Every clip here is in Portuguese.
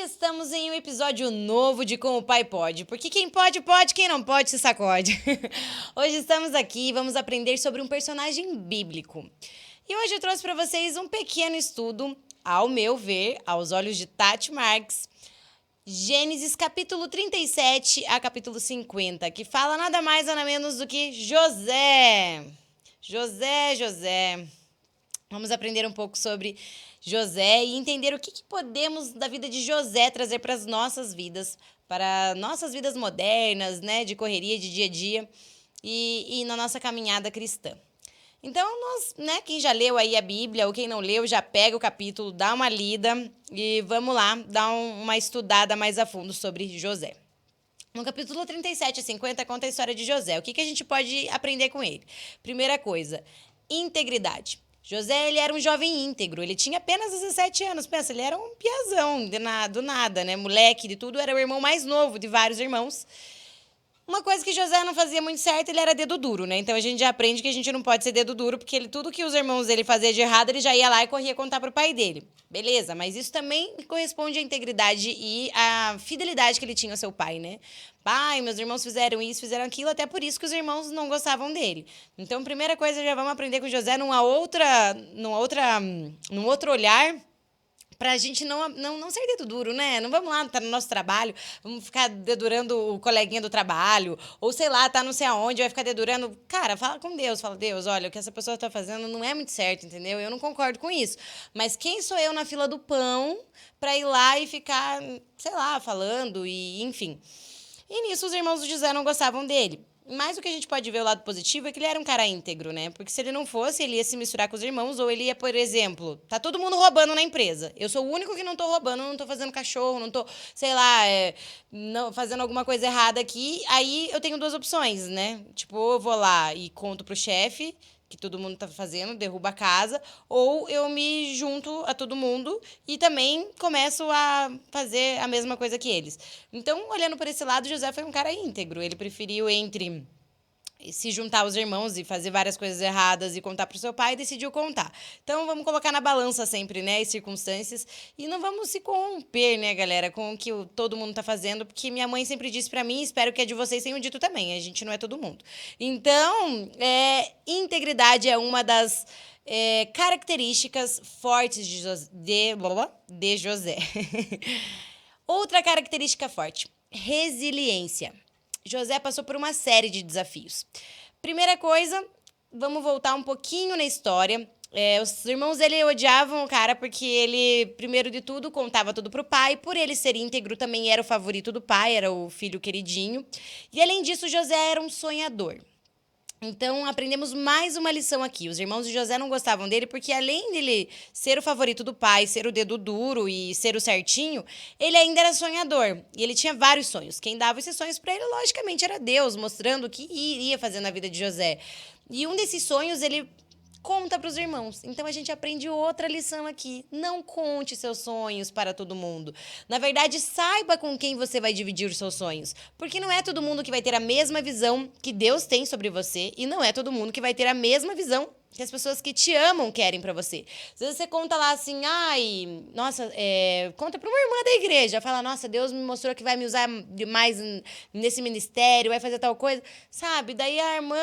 Estamos em um episódio novo de Como o Pai Pode, porque quem pode, pode, quem não pode, se sacode. Hoje estamos aqui e vamos aprender sobre um personagem bíblico. E hoje eu trouxe para vocês um pequeno estudo, ao meu ver, aos olhos de Tati Marques, Gênesis capítulo 37 a capítulo 50, que fala nada mais nada menos do que José. José. Vamos aprender um pouco sobre José e entender o que podemos da vida de José trazer para as nossas vidas, para nossas vidas modernas, né, de correria, de dia a dia e na nossa caminhada cristã. Então, quem já leu aí a Bíblia ou quem não leu, já pega o capítulo, dá uma lida e vamos lá dar uma estudada mais a fundo sobre José. No capítulo 37 a 50 conta a história de José. O que a gente pode aprender com ele? Primeira coisa, integridade. José, ele era um jovem íntegro, ele tinha apenas 17 anos, pensa, ele era um piazão, do nada, né, moleque de tudo, era o irmão mais novo de vários irmãos. Uma coisa que José não fazia muito certo, ele era dedo duro, né, então a gente já aprende que a gente não pode ser dedo duro, porque tudo que os irmãos dele faziam de errado, ele já ia lá e corria contar pro pai dele. Beleza, mas isso também corresponde à integridade e à fidelidade que ele tinha ao seu pai, né? Pai, meus irmãos fizeram isso, fizeram aquilo, até por isso que os irmãos não gostavam dele. Então, primeira coisa, já vamos aprender com José num outro olhar, pra gente não ser dedo duro, né? Não vamos lá, tá no nosso trabalho, vamos ficar dedurando o coleguinha do trabalho, ou sei lá, tá não sei aonde, vai ficar dedurando. Cara, fala com Deus, fala, Deus, olha, o que essa pessoa tá fazendo não é muito certo, entendeu? Eu não concordo com isso. Mas quem sou eu na fila do pão pra ir lá e ficar, sei lá, falando e enfim. E nisso os irmãos do José não gostavam dele. Mas o que a gente pode ver o lado positivo é que ele era um cara íntegro, né? Porque se ele não fosse, ele ia se misturar com os irmãos, ou ele ia, por exemplo, tá todo mundo roubando na empresa. Eu sou o único que não tô roubando, não tô fazendo cachorro, não tô, sei lá, não, fazendo alguma coisa errada aqui. Aí eu tenho duas opções, né? Tipo, ou eu vou lá e conto pro chefe que todo mundo tá fazendo, derruba a casa, ou eu me junto a todo mundo e também começo a fazer a mesma coisa que eles. Então, olhando por esse lado, José foi um cara íntegro. Ele preferiu entre se juntar aos irmãos e fazer várias coisas erradas e contar pro seu pai, decidiu contar. Então, vamos colocar na balança sempre, né, as circunstâncias e não vamos se corromper, né, galera, com o que todo mundo tá fazendo, porque minha mãe sempre disse pra mim, espero que a de vocês tenham dito também, a gente não é todo mundo. Então, integridade é uma das características fortes de José. Outra característica forte, resiliência. José passou por uma série de desafios. Primeira coisa, vamos voltar um pouquinho na história. Os irmãos dele odiavam o cara porque ele, primeiro de tudo, contava tudo pro pai. Por ele ser íntegro, também era o favorito do pai, era o filho queridinho. E, além disso, José era um sonhador. Então, aprendemos mais uma lição aqui. Os irmãos de José não gostavam dele porque, além dele ser o favorito do pai, ser o dedo duro e ser o certinho, ele ainda era sonhador. E ele tinha vários sonhos. Quem dava esses sonhos para ele, logicamente, era Deus, mostrando o que iria fazer na vida de José. E um desses sonhos, ele conta para os irmãos. Então, a gente aprende outra lição aqui. Não conte seus sonhos para todo mundo. Na verdade, saiba com quem você vai dividir os seus sonhos. Porque não é todo mundo que vai ter a mesma visão que Deus tem sobre você e não é todo mundo que vai ter a mesma visão que as pessoas que te amam querem pra você. Às vezes você conta lá assim, conta pra uma irmã da igreja, fala, nossa, Deus me mostrou que vai me usar demais nesse ministério, vai fazer tal coisa, sabe? Daí a irmã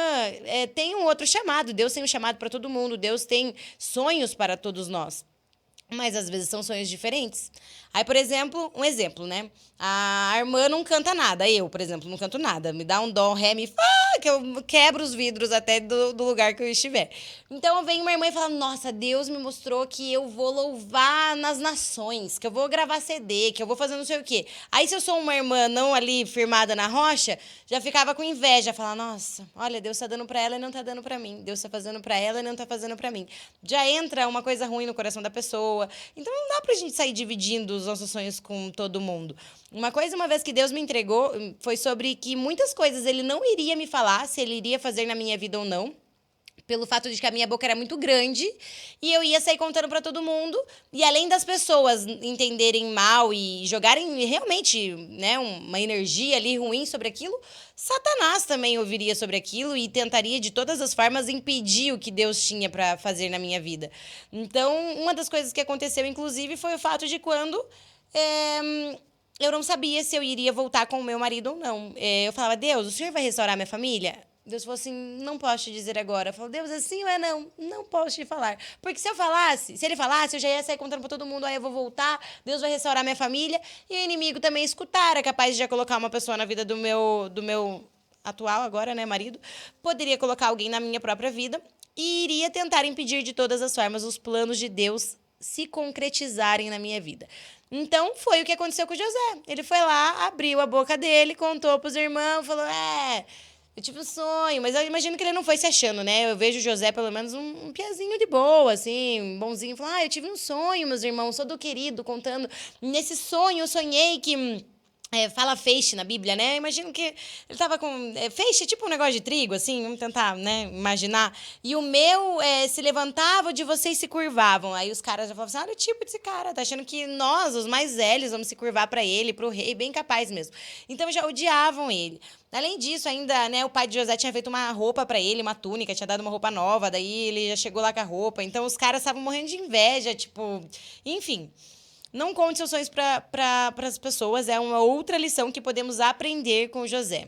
tem um outro chamado, Deus tem um chamado pra todo mundo, Deus tem sonhos para todos nós. Mas às vezes são sonhos diferentes. Aí, por exemplo, um exemplo, né? A irmã não canta nada. Eu, por exemplo, não canto nada. Me dá um dó, um ré, mi, fá, que eu quebro os vidros até do lugar que eu estiver. Então, vem uma irmã e fala, nossa, Deus me mostrou que eu vou louvar nas nações, que eu vou gravar CD, que eu vou fazer não sei o quê. Aí, se eu sou uma irmã não ali firmada na rocha, já ficava com inveja. Falar, nossa, olha, Deus tá dando pra ela e não tá dando pra mim. Deus tá fazendo pra ela e não tá fazendo pra mim. Já entra uma coisa ruim no coração da pessoa. Então, não dá pra gente sair dividindo os nossos sonhos com todo mundo. Uma coisa, uma vez que Deus me entregou, foi sobre que muitas coisas ele não iria me falar, se ele iria fazer na minha vida ou não, pelo fato de que a minha boca era muito grande e eu ia sair contando pra todo mundo. E além das pessoas entenderem mal e jogarem realmente, né, uma energia ali ruim sobre aquilo, Satanás também ouviria sobre aquilo e tentaria de todas as formas impedir o que Deus tinha pra fazer na minha vida. Então, uma das coisas que aconteceu, inclusive, foi o fato de quando Eu não sabia se eu iria voltar com o meu marido ou não. Eu falava, Deus, o Senhor vai restaurar minha família? Deus falou assim, não posso te dizer agora. Eu falei, Deus, é sim ou é não? Não posso te falar. Porque se ele falasse, eu já ia sair contando pra todo mundo, aí eu vou voltar, Deus vai restaurar minha família. E o inimigo também escutar, era capaz de já colocar uma pessoa na vida do meu atual agora, né, marido. Poderia colocar alguém na minha própria vida e iria tentar impedir de todas as formas os planos de Deus se concretizarem na minha vida. Então, foi o que aconteceu com o José. Ele foi lá, abriu a boca dele, contou pros irmãos, falou, eu tive um sonho, mas eu imagino que ele não foi se achando, né? Eu vejo o José, pelo menos, um piazinho de boa, assim, um bonzinho. Falou, eu tive um sonho, meus irmãos, sou do querido, contando. Nesse sonho, eu sonhei que... fala feixe na Bíblia, né? Eu imagino que ele tava com... feixe, tipo um negócio de trigo, assim, vamos tentar, né, imaginar. E o meu se levantava, o de vocês se curvavam. Aí os caras já falavam assim, olha o tipo desse cara, tá achando que nós, os mais velhos, vamos se curvar pra ele, pro rei, bem capaz mesmo. Então já odiavam ele. Além disso, ainda, né, o pai de José tinha feito uma roupa pra ele, uma túnica, tinha dado uma roupa nova, daí ele já chegou lá com a roupa. Então os caras estavam morrendo de inveja, tipo... Enfim... Não conte seus sonhos para as pessoas, é uma outra lição que podemos aprender com José.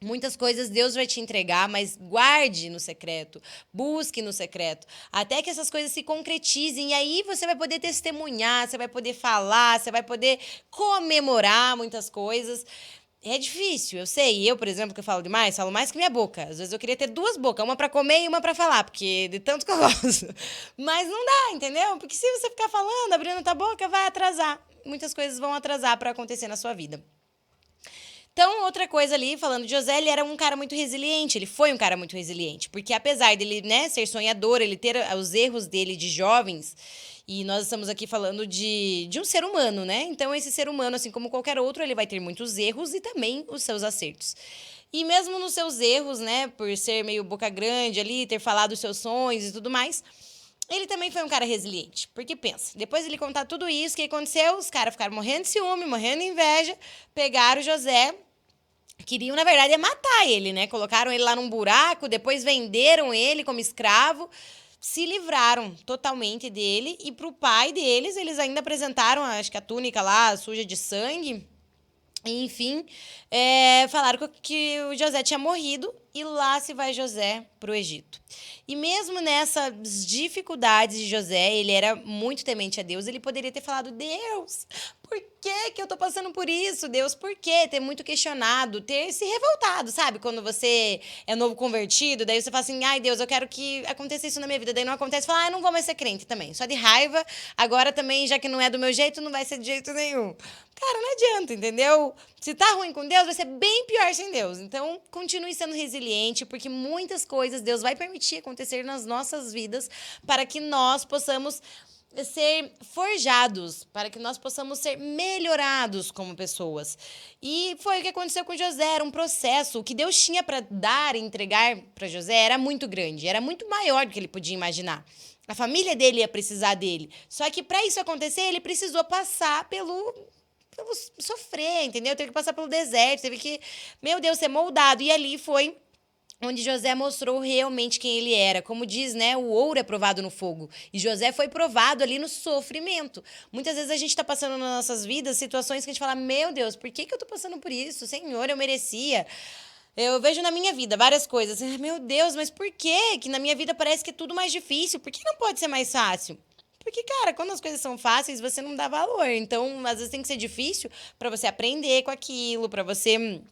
Muitas coisas Deus vai te entregar, mas guarde no secreto, busque no secreto, até que essas coisas se concretizem. E aí você vai poder testemunhar, você vai poder falar, você vai poder comemorar muitas coisas. É difícil, eu sei. Eu, por exemplo, que eu falo demais, falo mais que minha boca. Às vezes eu queria ter duas bocas, uma pra comer e uma pra falar, porque de tanto que eu gosto. Mas não dá, entendeu? Porque se você ficar falando, abrindo tua boca, vai atrasar. Muitas coisas vão atrasar pra acontecer na sua vida. Então, outra coisa ali, falando de José, ele era um cara muito resiliente, ele foi um cara muito resiliente, porque apesar dele, né, ser sonhador, ele ter os erros dele de jovens, e nós estamos aqui falando de um ser humano, né? Então, esse ser humano, assim como qualquer outro, ele vai ter muitos erros e também os seus acertos. E mesmo nos seus erros, né, por ser meio boca grande ali, ter falado os seus sonhos e tudo mais, ele também foi um cara resiliente. Porque pensa, depois de ele contar tudo isso, o que aconteceu? Os caras ficaram morrendo de ciúme, morrendo de inveja, pegaram o José, queriam, na verdade, matar ele, né? Colocaram ele lá num buraco, depois venderam ele como escravo, se livraram totalmente dele. E pro pai deles, eles ainda apresentaram, acho que a túnica lá, suja de sangue. Enfim, falaram que o José tinha morrido e lá se vai José para o Egito. E mesmo nessas dificuldades de José, ele era muito temente a Deus, ele poderia ter falado, Deus, por que eu tô passando por isso? Deus, por quê? Ter muito questionado, ter se revoltado, sabe? Quando você é novo convertido, daí você fala assim, ai Deus, eu quero que aconteça isso na minha vida. Daí não acontece, fala, eu não vou mais ser crente também. Só de raiva, agora também, já que não é do meu jeito, não vai ser de jeito nenhum. Cara, não adianta, entendeu? Se tá ruim com Deus, vai ser bem pior sem Deus. Então, continue sendo resiliente, porque muitas coisas Deus vai permitir acontecer nas nossas vidas para que nós possamos ser forjados, para que nós possamos ser melhorados como pessoas. E foi o que aconteceu com José, era um processo. O que Deus tinha para dar e entregar para José era muito grande, era muito maior do que ele podia imaginar. A família dele ia precisar dele. Só que para isso acontecer, ele precisou passar pelo sofrer, entendeu? Teve que passar pelo deserto, teve que, meu Deus, ser moldado. E ali foi onde José mostrou realmente quem ele era. Como diz, né, o ouro é provado no fogo. E José foi provado ali no sofrimento. Muitas vezes a gente está passando nas nossas vidas situações que a gente fala, meu Deus, por que eu tô passando por isso? Senhor, eu merecia. Eu vejo na minha vida várias coisas. Meu Deus, mas por que que na minha vida parece que é tudo mais difícil? Por que não pode ser mais fácil? Porque, cara, quando as coisas são fáceis, você não dá valor. Então, às vezes tem que ser difícil para você aprender com aquilo, para você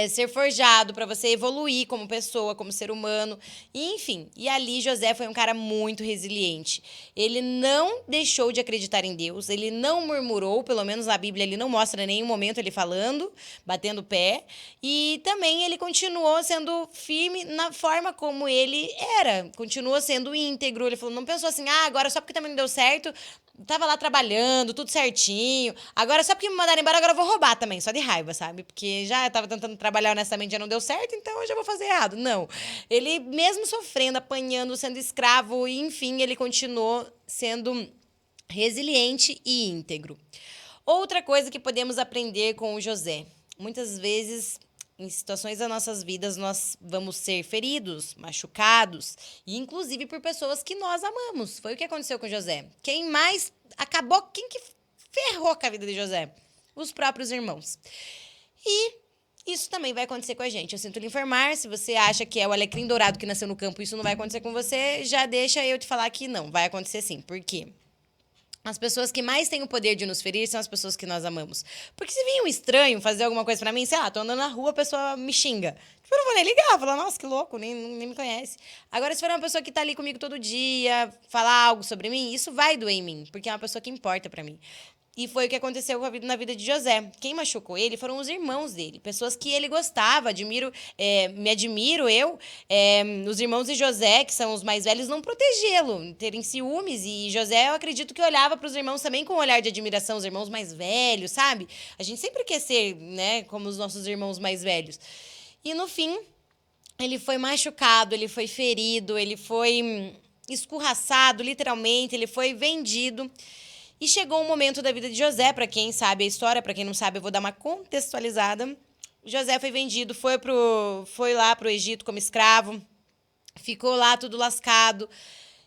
ser forjado, para você evoluir como pessoa, como ser humano, e, enfim. E ali José foi um cara muito resiliente. Ele não deixou de acreditar em Deus, ele não murmurou, pelo menos na Bíblia ele não mostra em nenhum momento ele falando, batendo pé, e também ele continuou sendo firme na forma como ele era, continuou sendo íntegro. Ele falou, não pensou assim, agora só porque também não deu certo, tava lá trabalhando, tudo certinho. Agora, só porque me mandaram embora, agora eu vou roubar também, só de raiva, sabe? Porque já tava tentando trabalhar honestamente, já não deu certo, então eu já vou fazer errado. Não. Ele, mesmo sofrendo, apanhando, sendo escravo, enfim, ele continuou sendo resiliente e íntegro. Outra coisa que podemos aprender com o José. Muitas vezes, em situações das nossas vidas, nós vamos ser feridos, machucados, e inclusive por pessoas que nós amamos. Foi o que aconteceu com José. Quem mais acabou, quem que ferrou com a vida de José? Os próprios irmãos. E isso também vai acontecer com a gente. Eu sinto lhe informar, se você acha que é o alecrim dourado que nasceu no campo, isso não vai acontecer com você, já deixa eu te falar que não, vai acontecer sim. Por quê? As pessoas que mais têm o poder de nos ferir são as pessoas que nós amamos. Porque se vir um estranho fazer alguma coisa pra mim, sei lá, tô andando na rua, a pessoa me xinga. Tipo, eu não vou nem ligar, falar, nossa, que louco, nem me conhece. Agora, se for uma pessoa que tá ali comigo todo dia, falar algo sobre mim, isso vai doer em mim, porque é uma pessoa que importa pra mim. E foi o que aconteceu na vida de José. Quem machucou ele foram os irmãos dele, pessoas que ele gostava, me admiro eu. Os irmãos de José, que são os mais velhos, não protegê-lo, terem ciúmes. E José, eu acredito que olhava para os irmãos também com um olhar de admiração, os irmãos mais velhos, sabe? A gente sempre quer ser, né, como os nossos irmãos mais velhos. E no fim, ele foi machucado, ele foi ferido, ele foi escorraçado, literalmente, ele foi vendido. E chegou um momento da vida de José, para quem sabe a história, para quem não sabe, eu vou dar uma contextualizada. José foi vendido, foi lá pro Egito como escravo, ficou lá tudo lascado.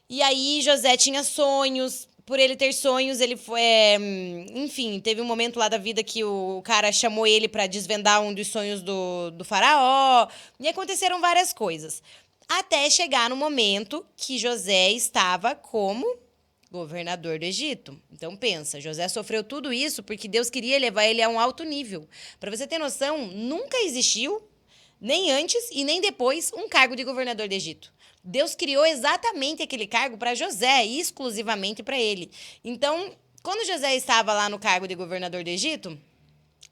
E aí José tinha sonhos, por ele ter sonhos, ele foi, enfim, teve um momento lá da vida que o cara chamou ele para desvendar um dos sonhos do faraó, e aconteceram várias coisas. Até chegar no momento que José estava como governador do Egito. Então pensa, José sofreu tudo isso porque Deus queria levar ele a um alto nível. Para você ter noção, nunca existiu, nem antes e nem depois, um cargo de governador do Egito. Deus criou exatamente aquele cargo para José, exclusivamente para ele. Então, quando José estava lá no cargo de governador do Egito,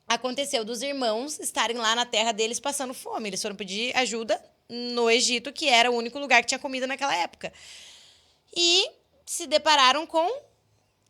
aconteceu dos irmãos estarem lá na terra deles passando fome. Eles foram pedir ajuda no Egito, que era o único lugar que tinha comida naquela época. E se depararam com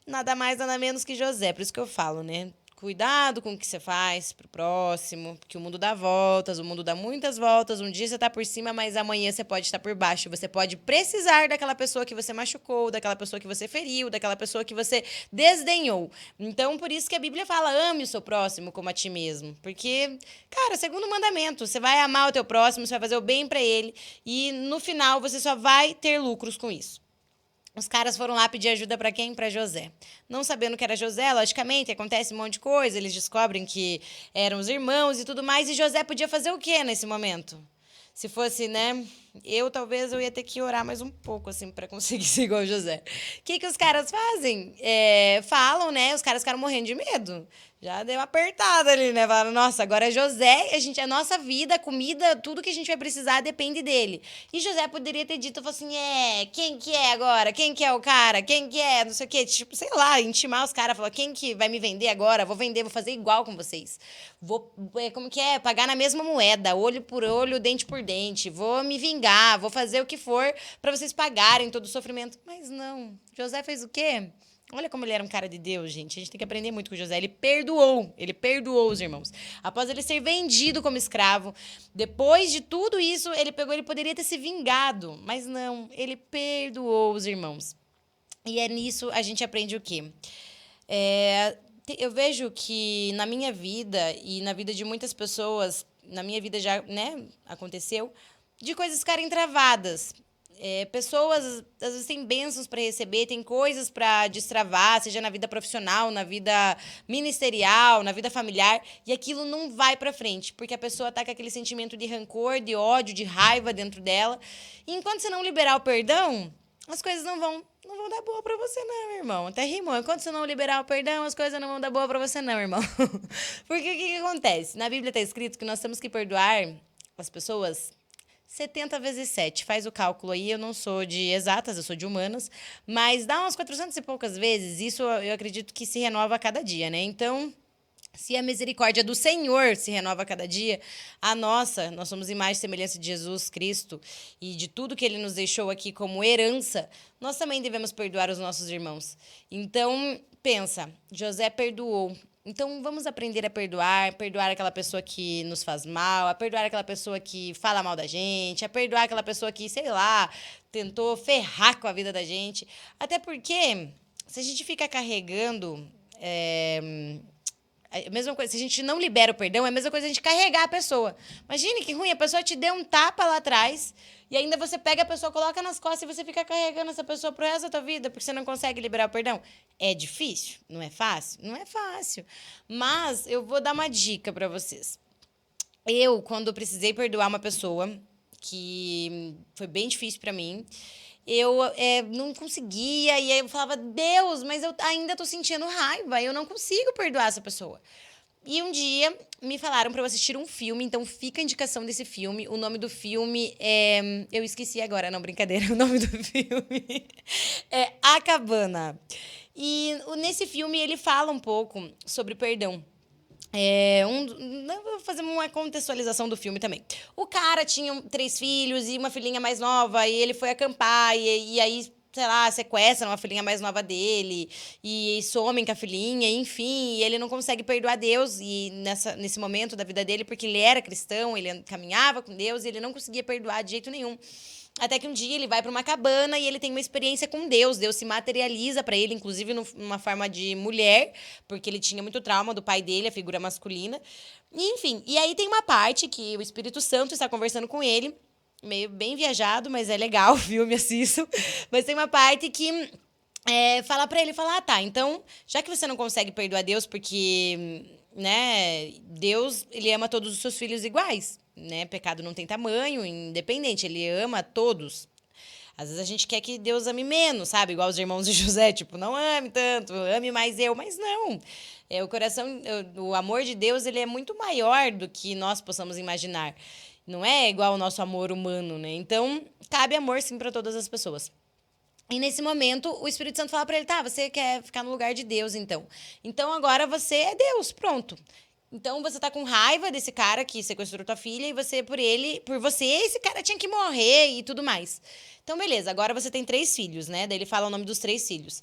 nada mais, nada menos que José. Por isso que eu falo, né? Cuidado com o que você faz pro próximo, porque o mundo dá voltas, o mundo dá muitas voltas. Um dia você tá por cima, mas amanhã você pode estar por baixo. Você pode precisar daquela pessoa que você machucou, daquela pessoa que você feriu, daquela pessoa que você desdenhou. Então, por isso que a Bíblia fala, ame o seu próximo como a ti mesmo. Porque, cara, segundo o mandamento, você vai amar o teu próximo, você vai fazer o bem para ele, e no final você só vai ter lucros com isso. Os caras foram lá pedir ajuda para quem? Para José. Não sabendo que era José, logicamente, acontece um monte de coisa, eles descobrem que eram os irmãos e tudo mais, e José podia fazer o quê nesse momento? Se fosse, né, talvez eu ia ter que orar mais um pouco, assim, para conseguir ser igual José. O que os caras fazem? Falam, né, os caras ficaram morrendo de medo. Já deu uma apertada ali, né? Falaram, nossa, agora é José, a nossa vida, a comida, tudo que a gente vai precisar depende dele. E José poderia ter dito, falou assim, quem que é agora? Quem que é o cara? Quem que é? Não sei o quê. Tipo, sei lá, intimar os caras, falar, quem que vai me vender agora? Vou vender, vou fazer igual com vocês. Vou, como que é? Pagar na mesma moeda, olho por olho, dente por dente. Vou me vingar, vou fazer o que for para vocês pagarem todo o sofrimento. Mas não, José fez o quê? Olha como ele era um cara de Deus, gente. A gente tem que aprender muito com José. Ele perdoou os irmãos. Após ele ser vendido como escravo, depois de tudo isso, ele poderia ter se vingado, mas não, ele perdoou os irmãos. E é nisso a gente aprende o quê? Eu vejo que na minha vida e na vida de muitas pessoas, na minha vida já, né, aconteceu, de coisas ficarem travadas. Pessoas, às vezes, têm bênçãos para receber, tem coisas para destravar, seja na vida profissional, na vida ministerial, na vida familiar, e aquilo não vai para frente, porque a pessoa tá com aquele sentimento de rancor, de ódio, de raiva dentro dela. E enquanto você não liberar o perdão, as coisas não vão dar boa para você não, irmão. Até rimou. Enquanto você não liberar o perdão, as coisas não vão dar boa para você não, irmão. Porque o que acontece? Na Bíblia está escrito que nós temos que perdoar as pessoas 70 vezes 7. Faz o cálculo aí. Eu não sou de exatas, eu sou de humanas. Mas dá umas 400 e poucas vezes. Isso eu acredito que se renova a cada dia, né? Então, se a misericórdia do Senhor se renova a cada dia, nós somos imagem e semelhança de Jesus Cristo e de tudo que Ele nos deixou aqui como herança, nós também devemos perdoar os nossos irmãos. Então, pensa, José perdoou. Então, vamos aprender a perdoar aquela pessoa que nos faz mal, a perdoar aquela pessoa que fala mal da gente, a perdoar aquela pessoa que, sei lá, tentou ferrar com a vida da gente. Até porque, se a gente fica carregando A mesma coisa, se a gente não libera o perdão, é a mesma coisa a gente carregar a pessoa. Imagine que ruim, a pessoa te deu um tapa lá atrás e ainda você pega a pessoa, coloca nas costas e você fica carregando essa pessoa pro resto da tua vida porque você não consegue liberar o perdão. É difícil? Não é fácil? Não é fácil. Mas eu vou dar uma dica pra vocês. Eu, quando precisei perdoar uma pessoa, que foi bem difícil pra mim, eu não conseguia, e aí eu falava, Deus, mas eu ainda tô sentindo raiva, eu não consigo perdoar essa pessoa. E um dia me falaram pra eu assistir um filme, então fica a indicação desse filme. O nome do filme é. Eu esqueci agora, não, brincadeira. O nome do filme é A Cabana. E nesse filme ele fala um pouco sobre perdão. Vou fazer uma contextualização do filme também. O cara tinha 3 filhos e uma filhinha mais nova, e ele foi acampar, e aí, sei lá, sequestram a filhinha mais nova dele, e somem com a filhinha, enfim, e ele não consegue perdoar Deus e nesse momento da vida dele, porque ele era cristão, ele caminhava com Deus, e ele não conseguia perdoar de jeito nenhum. Até que um dia ele vai para uma cabana e ele tem uma experiência com Deus. Deus se materializa para ele, inclusive numa forma de mulher, porque ele tinha muito trauma do pai dele, a figura masculina. E, enfim, e aí tem uma parte que o Espírito Santo está conversando com ele, meio bem viajado, mas é legal o filme, assisto. Mas tem uma parte que fala para ele, fala, tá, então, já que você não consegue perdoar Deus porque, né, Deus, ele ama todos os seus filhos iguais, né? Pecado não tem tamanho, independente, ele ama todos. Às vezes a gente quer que Deus ame menos, sabe? Igual os irmãos de José, tipo, não ame tanto, ame mais eu, mas não. O amor de Deus, ele é muito maior do que nós possamos imaginar. Não é igual ao nosso amor humano, né? Então, cabe amor sim para todas as pessoas. E nesse momento, o Espírito Santo fala para ele, tá, você quer ficar no lugar de Deus, então. Então, agora você é Deus, pronto. Então, você tá com raiva desse cara que sequestrou tua filha e você, por você, esse cara tinha que morrer e tudo mais. Então, beleza, agora você tem 3 filhos, né? Daí ele fala o nome dos 3 filhos.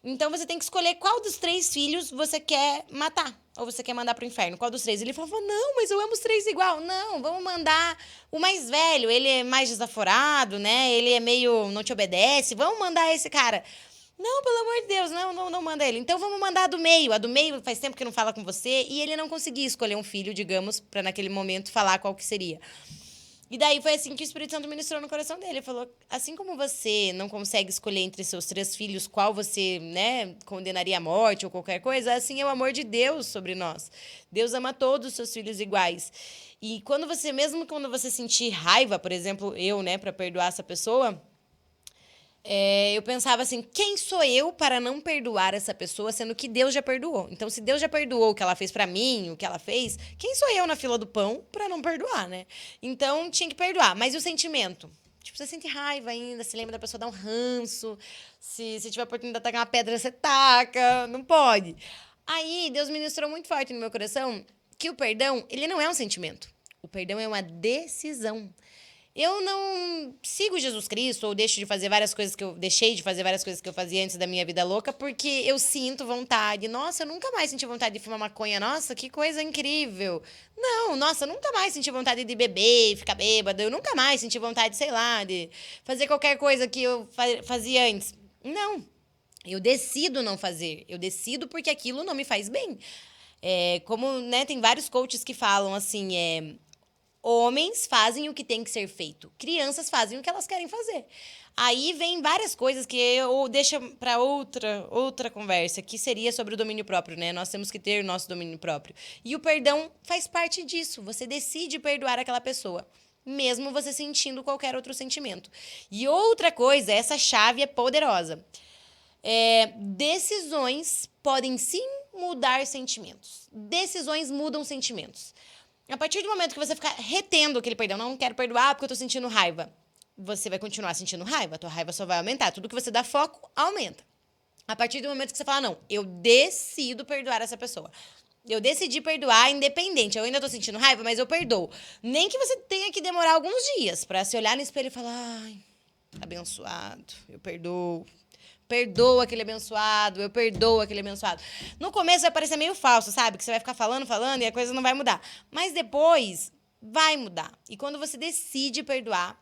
Então, você tem que escolher qual dos 3 filhos você quer matar. Ou você quer mandar pro inferno. Qual dos 3? Ele falou, não, mas eu amo os 3 igual. Não, vamos mandar o mais velho. Ele é mais desaforado, né? Ele é meio, não te obedece. Vamos mandar esse cara. Não, pelo amor de Deus, não manda ele. Então, vamos mandar a do meio. A do meio faz tempo que não fala com você. E ele não conseguia escolher um filho, digamos, para naquele momento falar qual que seria. E daí foi assim que o Espírito Santo ministrou no coração dele. Ele falou, assim como você não consegue escolher entre seus 3 filhos qual você, né, condenaria à morte ou qualquer coisa, assim é o amor de Deus sobre nós. Deus ama todos os seus filhos iguais. E mesmo quando você sentir raiva, por exemplo, eu, né, para perdoar essa pessoa, eu pensava assim, quem sou eu para não perdoar essa pessoa, sendo que Deus já perdoou? Então, se Deus já perdoou o que ela fez para mim, o que ela fez, quem sou eu na fila do pão para não perdoar, né? Então, tinha que perdoar. Mas e o sentimento? Tipo, você sente raiva ainda, se lembra da pessoa dar um ranço, se tiver a oportunidade de tacar uma pedra, você taca, não pode. Aí, Deus ministrou muito forte no meu coração que o perdão, ele não é um sentimento. O perdão é uma decisão. Eu não sigo Jesus Cristo ou deixei de fazer várias coisas que eu fazia antes da minha vida louca porque eu sinto vontade. Nossa, eu nunca mais senti vontade de fumar maconha. Nossa, que coisa incrível. Não, nossa, eu nunca mais senti vontade de beber, ficar bêbada. Eu nunca mais senti vontade, sei lá, de fazer qualquer coisa que eu fazia antes. Não. Eu decido não fazer. Eu decido porque aquilo não me faz bem. Como, né, tem vários coaches que falam assim, homens fazem o que tem que ser feito. Crianças fazem o que elas querem fazer. Aí vem várias coisas que eu deixo para outra conversa, que seria sobre o domínio próprio, né? Nós temos que ter o nosso domínio próprio. E o perdão faz parte disso. Você decide perdoar aquela pessoa, mesmo você sentindo qualquer outro sentimento. E outra coisa, essa chave é poderosa. Decisões podem sim mudar sentimentos. Decisões mudam sentimentos. A partir do momento que você ficar retendo aquele perdão, não quero perdoar porque eu tô sentindo raiva, você vai continuar sentindo raiva, a tua raiva só vai aumentar. Tudo que você dá foco, aumenta. A partir do momento que você fala, não, eu decido perdoar essa pessoa. Eu decidi perdoar independente. Eu ainda tô sentindo raiva, mas eu perdoo. Nem que você tenha que demorar alguns dias pra se olhar no espelho e falar, ai, abençoado, eu perdoo. Perdoa aquele abençoado, eu perdoo aquele abençoado. No começo vai parecer meio falso, sabe? Que você vai ficar falando e a coisa não vai mudar. Mas depois vai mudar. E quando você decide perdoar,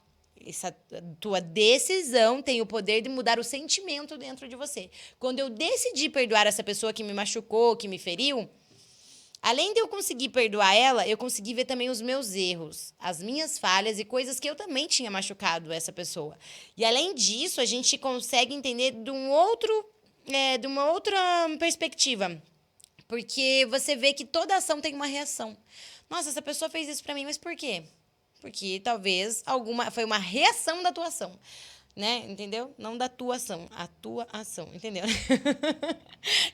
essa tua decisão tem o poder de mudar o sentimento dentro de você. Quando eu decidi perdoar essa pessoa que me machucou, que me feriu, Além de eu conseguir perdoar ela, eu consegui ver também os meus erros, as minhas falhas e coisas que eu também tinha machucado essa pessoa. E além disso, a gente consegue entender de uma outra perspectiva. Porque você vê que toda ação tem uma reação. Nossa, essa pessoa fez isso pra mim, mas por quê? Porque talvez foi uma reação da tua ação. Né? Entendeu? Não da tua ação, a tua ação. Entendeu?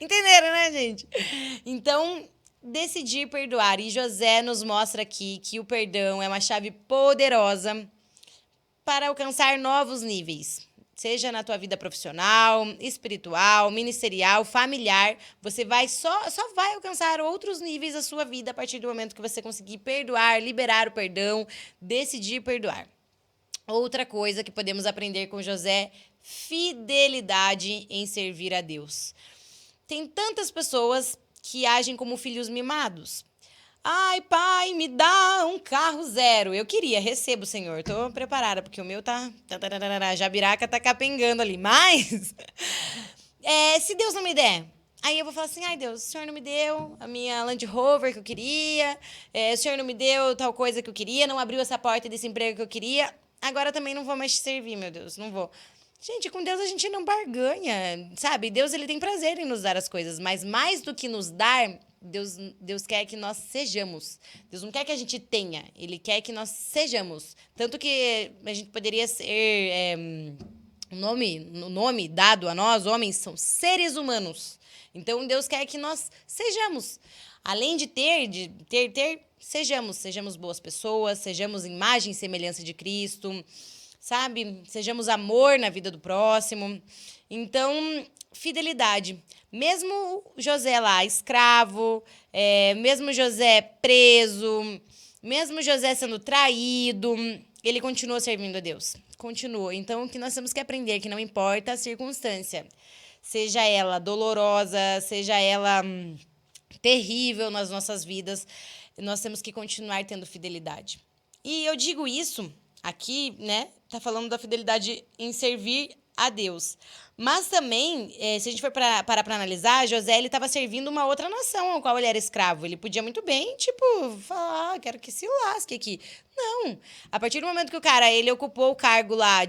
Entenderam, né, gente? Então, decidir perdoar. E José nos mostra aqui que o perdão é uma chave poderosa para alcançar novos níveis. Seja na tua vida profissional, espiritual, ministerial, familiar, você só vai alcançar outros níveis da sua vida a partir do momento que você conseguir perdoar, liberar o perdão, decidir perdoar. Outra coisa que podemos aprender com José, fidelidade em servir a Deus. Tem tantas pessoas que agem como filhos mimados. Ai, pai, me dá um carro zero. Eu queria, recebo, Senhor. Tô preparada, porque o meu tá... Jabiraca tá capengando ali. Mas, se Deus não me der, aí eu vou falar assim, ai, Deus, o Senhor não me deu a minha Land Rover que eu queria, o Senhor não me deu tal coisa que eu queria, não abriu essa porta desse emprego que eu queria, agora também não vou mais te servir, meu Deus, não vou. Gente, com Deus a gente não barganha, sabe? Deus, ele tem prazer em nos dar as coisas, mas mais do que nos dar, Deus quer que nós sejamos. Deus não quer que a gente tenha, ele quer que nós sejamos. Tanto que a gente poderia ser... o nome dado a nós, homens, são seres humanos. Então, Deus quer que nós sejamos. Além de ter, sejamos boas pessoas, sejamos imagem e semelhança de Cristo, sabe? Sejamos amor na vida do próximo. Então, fidelidade. Mesmo José lá, escravo, mesmo José preso, mesmo José sendo traído, ele continuou servindo a Deus. Continuou. Então, o que nós temos que aprender, que não importa a circunstância, seja ela dolorosa, seja ela terrível nas nossas vidas, nós temos que continuar tendo fidelidade. E eu digo isso aqui, né? Tá falando da fidelidade em servir a Deus. Mas também, se a gente for parar para analisar, José, ele estava servindo uma outra nação ao qual ele era escravo. Ele podia muito bem, falar, quero que se lasque aqui. Não. A partir do momento que o cara, ele ocupou o cargo lá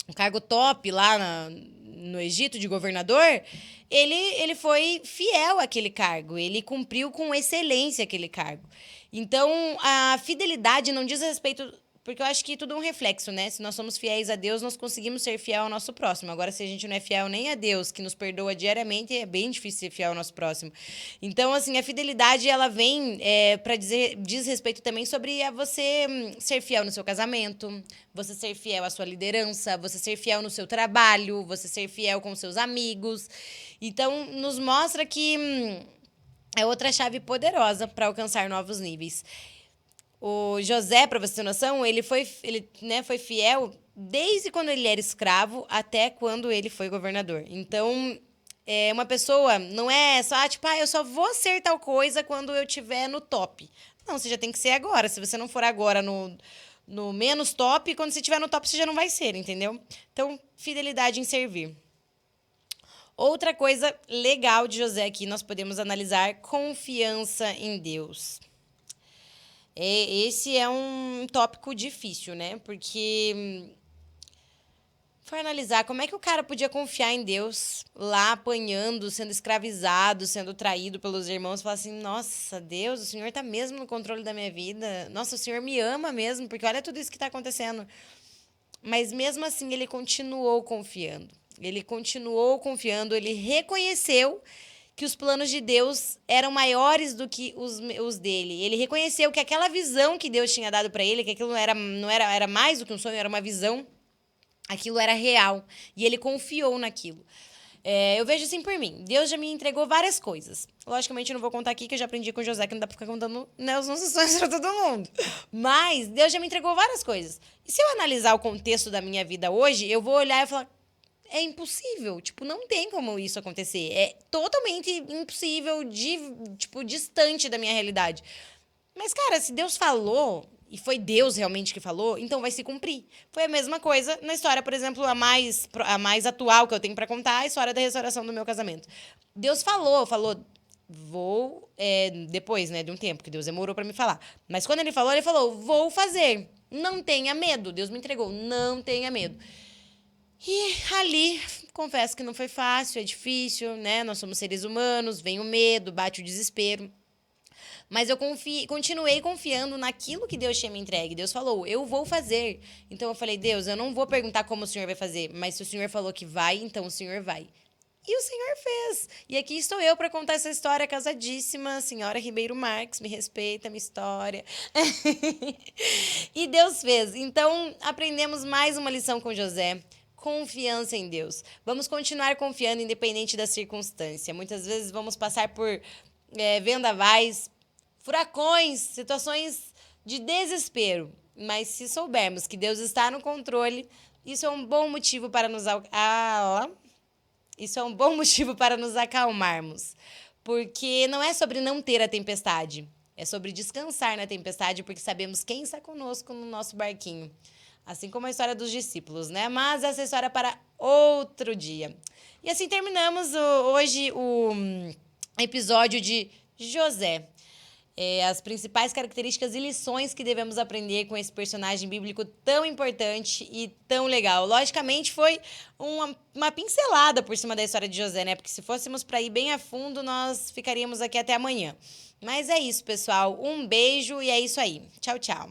um cargo top lá no Egito de governador, ele foi fiel àquele cargo, ele cumpriu com excelência aquele cargo. Então, a fidelidade não diz respeito... Porque eu acho que tudo é um reflexo, né? Se nós somos fiéis a Deus, nós conseguimos ser fiel ao nosso próximo. Agora, se a gente não é fiel nem a Deus, que nos perdoa diariamente, é bem difícil ser fiel ao nosso próximo. Então, assim, a fidelidade, ela vem diz respeito também sobre você ser fiel no seu casamento, você ser fiel à sua liderança, você ser fiel no seu trabalho, você ser fiel com seus amigos. Então, nos mostra que é outra chave poderosa para alcançar novos níveis. O José, para você ter noção, ele foi fiel desde quando ele era escravo até quando ele foi governador. Então, uma pessoa não é só, eu só vou ser tal coisa quando eu estiver no top. Não, você já tem que ser agora. Se você não for agora no menos top, quando você estiver no top, você já não vai ser, entendeu? Então, fidelidade em servir. Outra coisa legal de José aqui, nós podemos analisar confiança em Deus. Esse é um tópico difícil, né? Porque foi analisar como é que o cara podia confiar em Deus lá apanhando, sendo escravizado, sendo traído pelos irmãos, falar assim, nossa, Deus, o Senhor tá mesmo no controle da minha vida. Nossa, o Senhor me ama mesmo, porque olha tudo isso que tá acontecendo. Mas mesmo assim, ele continuou confiando. Ele reconheceu que os planos de Deus eram maiores do que os dele. Ele reconheceu que aquela visão que Deus tinha dado para ele, que aquilo não era mais do que um sonho, era uma visão, aquilo era real. E ele confiou naquilo. Eu vejo assim por mim. Deus já me entregou várias coisas. Logicamente, eu não vou contar aqui, que eu já aprendi com o José, que não dá pra ficar contando, né, os nossos sonhos pra todo mundo. Mas Deus já me entregou várias coisas. E se eu analisar o contexto da minha vida hoje, eu vou olhar e falar, é impossível, não tem como isso acontecer. É totalmente impossível, distante da minha realidade. Mas, cara, se Deus falou, e foi Deus realmente que falou, então vai se cumprir. Foi a mesma coisa na história, por exemplo, a mais atual que eu tenho para contar, a história da restauração do meu casamento. Deus falou, depois, né, de um tempo, que Deus demorou pra me falar. Mas quando ele falou, vou fazer. Não tenha medo. Deus me entregou, não tenha medo. E ali, confesso que não foi fácil, é difícil, né? Nós somos seres humanos, vem o medo, bate o desespero. Mas eu continuei confiando naquilo que Deus tinha me entregue. Deus falou, eu vou fazer. Então eu falei, Deus, eu não vou perguntar como o Senhor vai fazer, mas se o Senhor falou que vai, então o Senhor vai. E o Senhor fez. E aqui estou eu para contar essa história casadíssima. Senhora Ribeiro Marques, me respeita a minha história. E Deus fez. Então, aprendemos mais uma lição com José. Confiança em Deus. Vamos continuar confiando independente da circunstância. Muitas vezes vamos passar por vendavais, furacões, situações de desespero. Mas se soubermos que Deus está no controle, isso é um bom motivo para nos acalmarmos. Porque não é sobre não ter a tempestade, é sobre descansar na tempestade, porque sabemos quem está conosco no nosso barquinho. Assim como a história dos discípulos, né? Mas essa história é para outro dia. E assim terminamos hoje o episódio de José. As principais características e lições que devemos aprender com esse personagem bíblico tão importante e tão legal. Logicamente, foi uma pincelada por cima da história de José, né? Porque se fôssemos para ir bem a fundo, nós ficaríamos aqui até amanhã. Mas é isso, pessoal. Um beijo e é isso aí. Tchau, tchau.